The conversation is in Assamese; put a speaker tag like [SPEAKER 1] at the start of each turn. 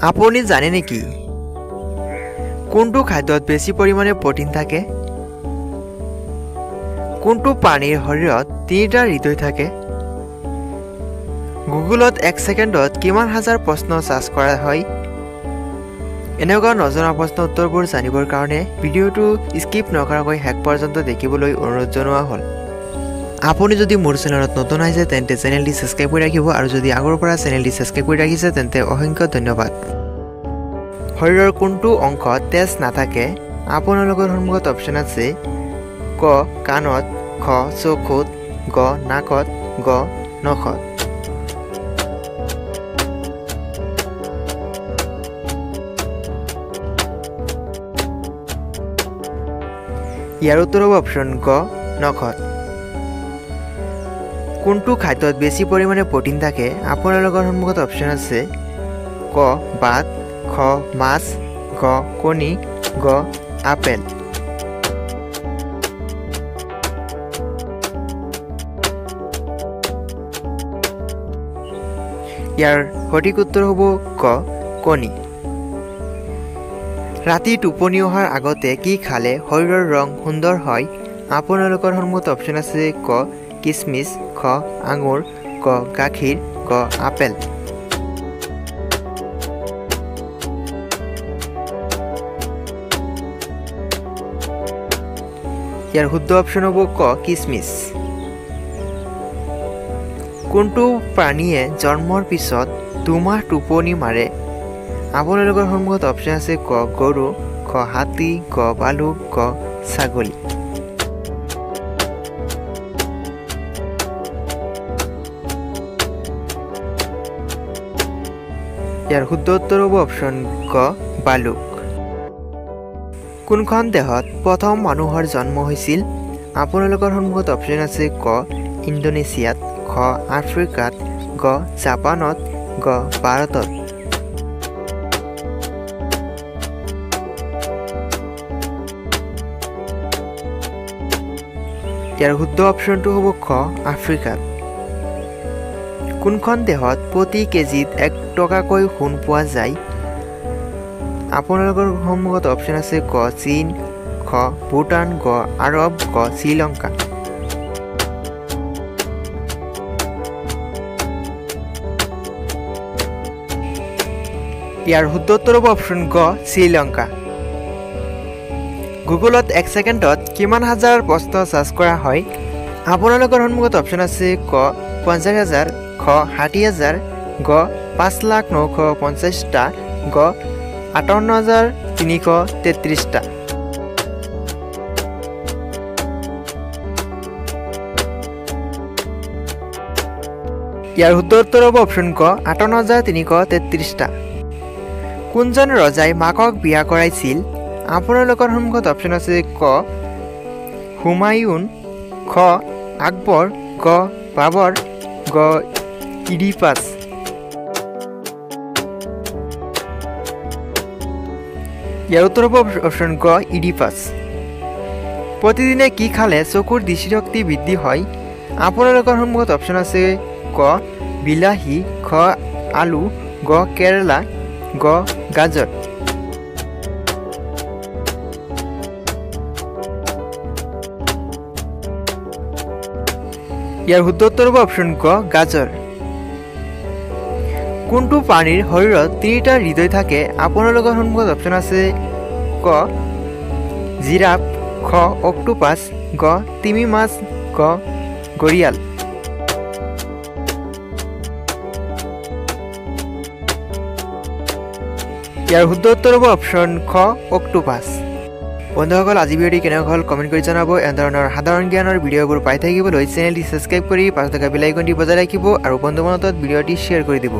[SPEAKER 1] আপুনি জানে নেকি কোনটো খাদ্যত বেছি পৰিমাণে প্ৰটিন থাকে? কোনটো প্ৰাণীৰ শৰীৰত 3টা হৃদয় থাকে? গুগলত 1 ছেকেণ্ডত কিমান হাজাৰ প্ৰশ্ন সাৰ্চ কৰা হয়? এনেকুৱা নজনা প্ৰশ্ন উত্তৰবোৰ জানিবৰ কাৰণে ভিডিঅ'টো স্কিপ নকৰাকৈ শেষ পৰ্যন্ত দেখিবলৈ অনুৰোধ জনোৱা হ'ল। আপুনি যদি মোৰ চেনেলত নতুন আহিছে তেন্তে চেনেলটি সাবস্ক্ৰাইব কৰি ৰাখিব আৰু যদি আগৰ পৰা চেনেলটি সাবস্ক্ৰাইব কৰি ৰাখিছে তেন্তে অসংখ্য ধন্যবাদ। শৰীৰৰ কোনটো অংশত তেজ নাথাকে? আপোনালোকৰ সন্মুখত অপচন আছে ক কাণত, খ চকুত, গ নাকত, গ নখত। ইয়াৰ উত্তৰ হ'ব অপচন গ নখত। কোনটো খাদ্যত বেছি পৰিমাণে প্ৰটিন থাকে? আপোনালোকৰ সন্মুখত অপচন আছে ক ভাত, খ মাছ, গ কণী, গ আপেল। ইয়াৰ সঠিক উত্তৰ হ'ব ক কণী। ৰাতি টোপনি অহাৰ আগতে কি খালে শৰীৰৰ ৰং সুন্দৰ হয়? আপোনালোকৰ সন্মুখত অপচন আছে ক কিচমিচ, খ আঙুৰ, গ গাখীৰ, গ আপেল। ইয়াৰ শুদ্ধ অপচন হ'ব ক কিচমিচ। কোনটো প্ৰাণীয়ে জন্মৰ পিছত 2 মাহ টোপনি মাৰে? আপোনালোকৰ সন্মুখত অপচন আছে ক গৰু, খ হাতী, গ ভালুক, গ ছাগলী। ইয়াৰ শুদ্ধ উত্তৰ হ'ব অপচন ক ভালুক। কোনখন দেশত প্ৰথম মানুহৰ জন্ম হৈছিল? আপোনালোকৰ সন্মুখত অপচন আছে ক ইণ্ডোনেছিয়াত, খ আফ্ৰিকাত, গ জাপানত, গ ভাৰতত। ইয়াৰ শুদ্ধ অপচনটো হ'ব খ আফ্ৰিকাত। কোনখন দেশত প্ৰতি কেজিত 1 টকাকৈ সোণ পোৱা যায়? আপোনালোকৰ সন্মুখত অপচন আছে ক চীন, খ ভূটান, গ আৰৱ, গ শ্ৰীলংকা। ইয়াৰ শুদ্ধ উত্তৰ হ'ব অপচন গ শ্ৰীলংকা। গুগলত 1 ছেকেণ্ডত কিমান হাজাৰ প্ৰশ্ন সাৰ্চ কৰা হয়? আপোনালোকৰ সন্মুখত অপচন আছে ক 50,000, খ 60,000, গ 5,950,000, গ 58,333টা। ইয়াৰ শুদ্ধ উত্তৰ হ'ব অপচন ক 58,333টা। কোনজন ৰজাই মাকক বিয়া কৰাইছিল? আপোনালোকৰ সন্মুখত অপচন আছে ক হুমায়ুন, খ আকবৰ, গ বাবৰ, গ ইডিপাছ। ইয়াৰ উত্তৰ হ'ব অপচন গ ইডিপাছ। প্ৰতিদিনে কি খালে চকুৰ দৃষ্টিশক্তি বৃদ্ধি হয়? আপোনালোকৰ সন্মুখত অপচন আছে ক বিলাহী, খ আলু, গ কেৰেলা, গ গাজৰ। ইয়াৰ শুদ্ধ উত্তৰ হ'ব অপচন গ গাজৰ। কোনটো প্ৰাণীৰ শৰীৰত 3টা হৃদয় থাকে? আপোনালোকৰ সন্মুখত অপচন আছে ক জিৰাফ, খ অক্টোপাছ, গ তিমি মাছ, গ ঘৰিয়াল। ইয়াৰ শুদ্ধ উত্তৰ হ'ব অপচন খ অক্টোপাছ। বন্ধুসকল, আজি ভিডিঅ'টি কেনেকুৱা হ'ল কমেণ্ট কৰি জনাব। এনেধৰণৰ সাধাৰণ জ্ঞানৰ ভিডিঅ'বোৰ পাই থাকিবলৈ চেনেলটি ছাবস্ক্ৰাইব কৰি পাছত থকা বেল আইকনটি বজাই ৰাখিব আৰু বন্ধু বান্ধৱত ভিডিঅ'টি শ্বেয়াৰ কৰি দিব।